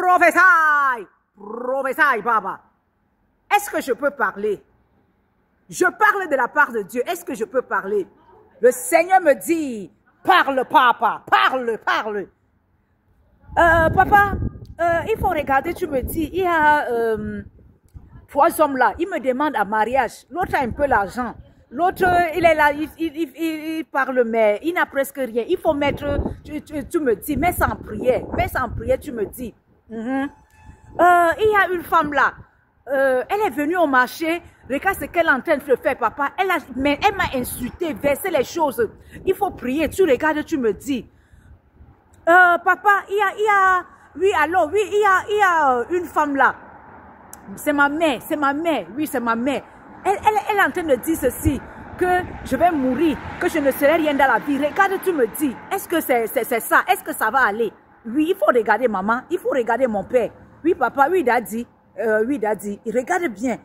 Prophétie, prophétie, papa. Est-ce que je peux parler? Je parle de la part de Dieu. Est-ce que je peux parler? Le Seigneur me dit, parle, papa, parle, parle. Papa, il faut regarder, tu me dis, il y a 3 hommes là, ils me demandent un mariage. L'autre a un peu l'argent. L'autre, il est là, il parle, mais il n'a presque rien. Il faut mettre, tu me dis, mets ça en prière. Mets ça en prière, tu me dis. Il y a une femme là. Elle est venue au marché. Regarde ce qu'elle est en train de faire, papa. Elle m'a insulté, versé les choses. Il faut prier. Tu regardes, tu me dis. Papa, oui, alors, oui, il y a une femme là. C'est ma mère, oui, c'est ma mère. Elle est en train de dire ceci, que je vais mourir, que je ne serai rien dans la vie. Regarde, tu me dis, est-ce que c'est ça? Est-ce que ça va aller? Oui, il faut regarder maman, il faut regarder mon père. Oui, papa, oui, daddy. Oui, daddy. Regarde bien,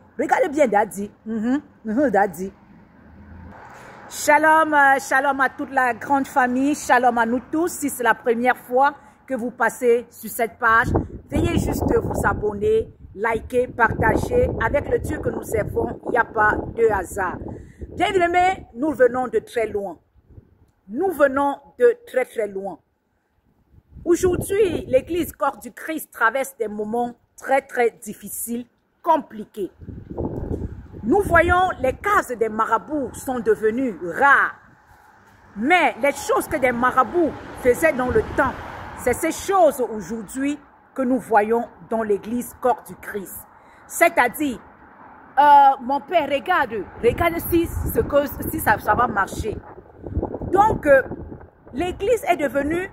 daddy. Daddy. Shalom, shalom à toute la grande famille, shalom à nous tous. Si c'est la première fois que vous passez sur cette page, veuillez juste vous abonner, liker, partager. Avec le Dieu que nous servons, il n'y a pas de hasard. Bien aimés, nous venons de très loin. Nous venons de très très loin. Aujourd'hui, l'église Corps du Christ traverse des moments très très difficiles, compliqués. Nous voyons les cases des marabouts sont devenues rares. Mais les choses que des marabouts faisaient dans le temps, c'est ces choses aujourd'hui que nous voyons dans l'église Corps du Christ. C'est-à-dire, mon père, regarde si ça va marcher. Donc, l'église est devenue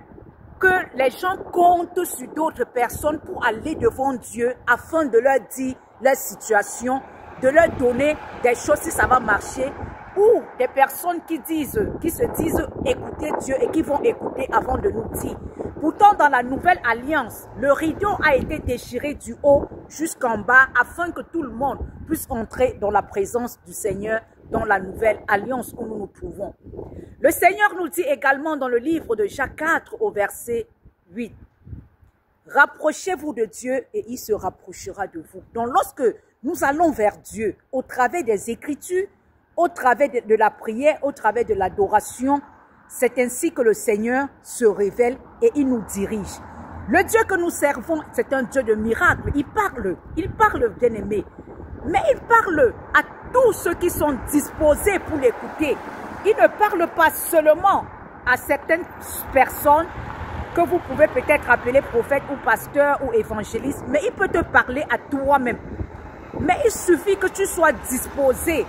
que les gens comptent sur d'autres personnes pour aller devant Dieu afin de leur dire leur situation, de leur donner des choses si ça va marcher, ou des personnes qui se disent écouter Dieu et qui vont écouter avant de nous dire. Pourtant, dans la nouvelle alliance, le rideau a été déchiré du haut jusqu'en bas afin que tout le monde puisse entrer dans la présence du Seigneur dans la nouvelle alliance où nous nous trouvons. Le Seigneur nous dit également dans le livre de Jacques 4 au verset 8, « Rapprochez-vous de Dieu et il se rapprochera de vous. » Donc lorsque nous allons vers Dieu au travers des Écritures, au travers de la prière, au travers de l'adoration, c'est ainsi que le Seigneur se révèle et il nous dirige. Le Dieu que nous servons, c'est un Dieu de miracles. Il parle bien-aimé. Mais il parle à tous ceux qui sont disposés pour l'écouter. Il ne parle pas seulement à certaines personnes que vous pouvez peut-être appeler prophète ou pasteur ou évangéliste, mais il peut te parler à toi-même. Mais il suffit que tu sois disposé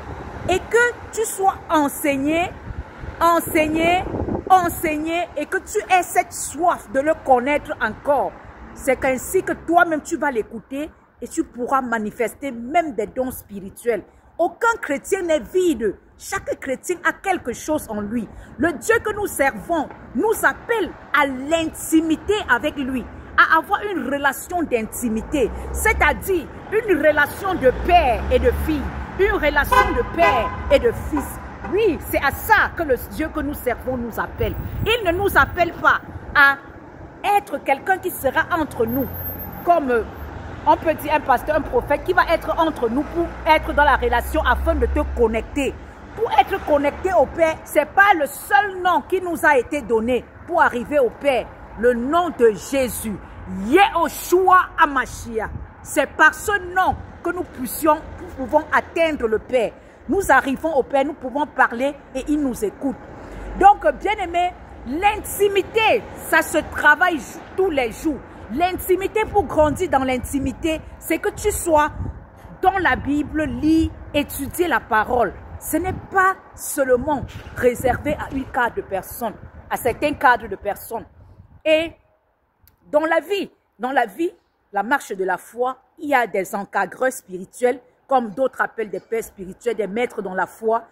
et que tu sois enseigné et que tu aies cette soif de le connaître encore. C'est qu'ainsi que toi-même tu vas l'écouter et tu pourras manifester même des dons spirituels. Aucun chrétien n'est vide. Chaque chrétien a quelque chose en lui. Le Dieu que nous servons nous appelle à l'intimité avec lui, à avoir une relation d'intimité, c'est-à-dire une relation de père et de fille, une relation de père et de fils. Oui, c'est à ça que le Dieu que nous servons nous appelle. Il ne nous appelle pas à être quelqu'un qui sera entre nous, comme on peut dire un pasteur, un prophète qui va être entre nous pour être dans la relation afin de te connecter. Pour être connecté au Père, ce n'est pas le seul nom qui nous a été donné pour arriver au Père. Le nom de Jésus, Yehoshua Hamashiach. C'est par ce nom que nous pouvons atteindre le Père. Nous arrivons au Père, nous pouvons parler et il nous écoute. Donc, bien aimé, l'intimité, ça se travaille tous les jours. L'intimité, pour grandir dans l'intimité, c'est que tu sois dans la Bible, lis, étudier la parole. Ce n'est pas seulement réservé à une cadre de personnes, à certains cadres de personnes. Et dans la vie, la marche de la foi, il y a des encadreurs spirituels, comme d'autres appellent des pères spirituels, des maîtres dans la foi,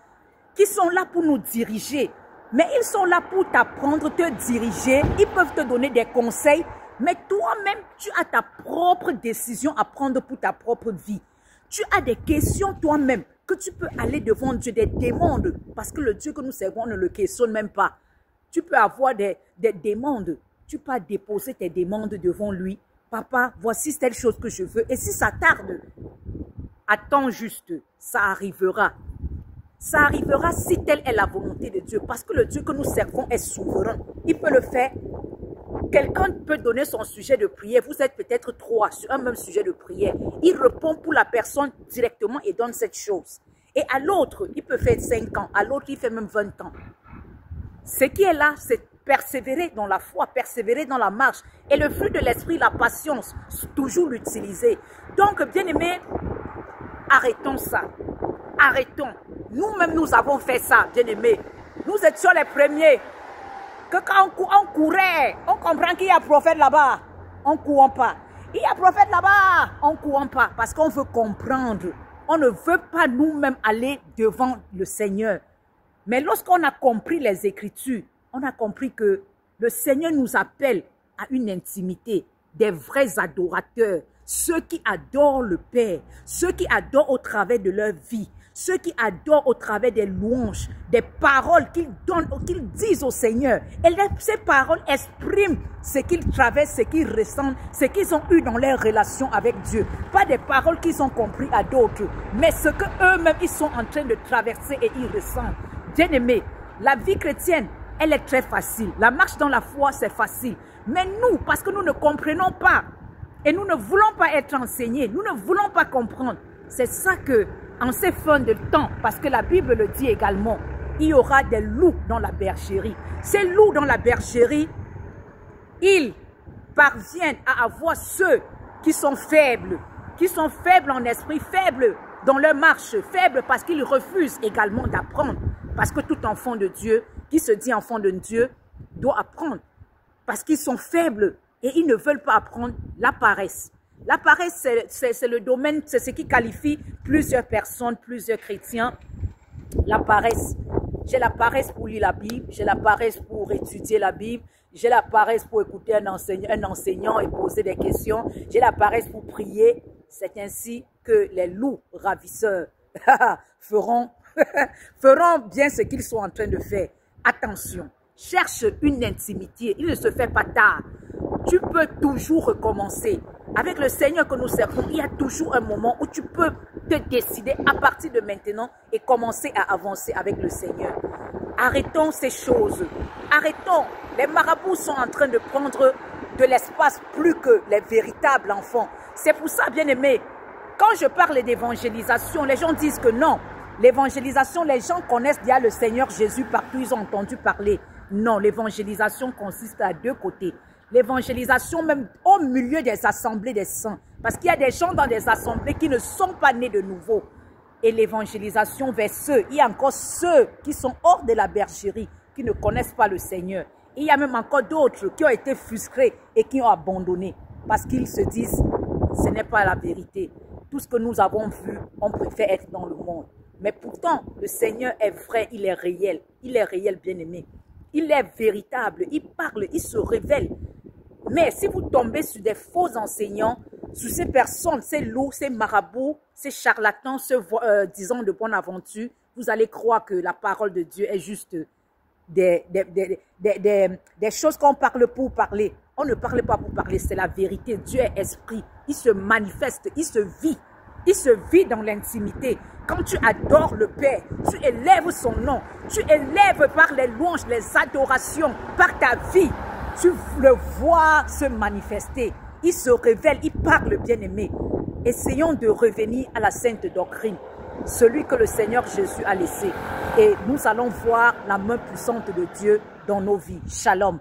qui sont là pour nous diriger. Mais ils sont là pour t'apprendre, te diriger, ils peuvent te donner des conseils, mais toi-même, tu as ta propre décision à prendre pour ta propre vie. Tu as des questions toi-même que tu peux aller devant Dieu, des demandes, parce que le Dieu que nous servons ne le questionne même pas. Tu peux avoir des demandes, tu peux déposer tes demandes devant lui papa, voici telle chose que je veux. Et si ça tarde, attends juste, ça arrivera. Ça arrivera si telle est la volonté de Dieu. Parce que le Dieu que nous servons est souverain. Il peut le faire. Quelqu'un peut donner son sujet de prière. Vous êtes peut-être 3 sur un même sujet de prière. Il répond pour la personne directement et donne cette chose. Et à l'autre, il peut faire 5 ans. À l'autre, il fait même 20 ans. Ce qui est là, c'est persévérer dans la foi, persévérer dans la marche. Et le fruit de l'esprit, la patience, toujours l'utiliser. Donc, bien-aimés, arrêtons ça. Arrêtons. Nous-mêmes, nous avons fait ça, bien-aimés. Nous étions les premiers. Que quand on courait, on comprend qu'il y a un prophète là-bas. On ne court pas. Il y a un prophète là-bas. On ne court pas. Parce qu'on veut comprendre. On ne veut pas nous-mêmes aller devant le Seigneur. Mais lorsqu'on a compris les Écritures, on a compris que le Seigneur nous appelle à une intimité, des vrais adorateurs, ceux qui adorent le Père, ceux qui adorent au travers de leur vie, ceux qui adorent au travers des louanges, des paroles qu'ils donnent, qu'ils disent au Seigneur. Et ces paroles expriment ce qu'ils traversent, ce qu'ils ressentent, ce qu'ils ont eu dans leur relation avec Dieu. Pas des paroles qu'ils ont compris à d'autres, mais ce qu'eux-mêmes ils sont en train de traverser et ils ressentent. Bien-aimés, la vie chrétienne, elle est très facile. La marche dans la foi, c'est facile. Mais nous, parce que nous ne comprenons pas et nous ne voulons pas être enseignés, nous ne voulons pas comprendre. C'est ça que, en ces fins de temps, parce que la Bible le dit également, il y aura des loups dans la bergerie. Ces loups dans la bergerie, ils parviennent à avoir ceux qui sont faibles en esprit, faibles dans leur marche, faibles parce qu'ils refusent également d'apprendre. Parce que tout enfant de Dieu, qui se dit enfant de Dieu, doit apprendre. Parce qu'ils sont faibles et ils ne veulent pas apprendre la paresse. La paresse, c'est le domaine, c'est ce qui qualifie plusieurs personnes, plusieurs chrétiens. La paresse. J'ai la paresse pour lire la Bible, j'ai la paresse pour étudier la Bible, j'ai la paresse pour écouter un enseignant et poser des questions, j'ai la paresse pour prier. C'est ainsi que les loups ravisseurs feront bien ce qu'ils sont en train de faire. Attention, cherche une intimité, il ne se fait pas tard. Tu peux toujours recommencer. Avec le Seigneur que nous servons, il y a toujours un moment où tu peux te décider à partir de maintenant et commencer à avancer avec le Seigneur. Arrêtons ces choses. Arrêtons. Les marabouts sont en train de prendre de l'espace plus que les véritables enfants. C'est pour ça, bien aimé, quand je parle d'évangélisation, les gens disent que non. L'évangélisation, les gens connaissent déjà le Seigneur Jésus partout, ils ont entendu parler. Non, l'évangélisation consiste à 2 côtés. L'évangélisation même au milieu des assemblées des saints. Parce qu'il y a des gens dans des assemblées qui ne sont pas nés de nouveau. Et l'évangélisation vers ceux, il y a encore ceux qui sont hors de la bergerie, qui ne connaissent pas le Seigneur. Et il y a même encore d'autres qui ont été frustrés et qui ont abandonné. Parce qu'ils se disent, ce n'est pas la vérité. Tout ce que nous avons vu, on préfère être dans le monde. Mais pourtant, le Seigneur est vrai, il est réel. Il est réel, bien-aimé. Il est véritable, il parle, il se révèle. Mais si vous tombez sur des faux enseignants, sur ces personnes, ces loups, ces marabouts, ces charlatans, ceux disons de bonne aventure, vous allez croire que la parole de Dieu est juste des choses qu'on parle pour parler. On ne parle pas pour parler, c'est la vérité. Dieu est esprit, il se manifeste, il se vit. Il se vit dans l'intimité. Quand tu adores le Père, tu élèves son nom. Tu élèves par les louanges, les adorations, par ta vie. Tu le vois se manifester. Il se révèle, il parle, bien-aimé. Essayons de revenir à la sainte doctrine, celui que le Seigneur Jésus a laissé. Et nous allons voir la main puissante de Dieu dans nos vies. Shalom.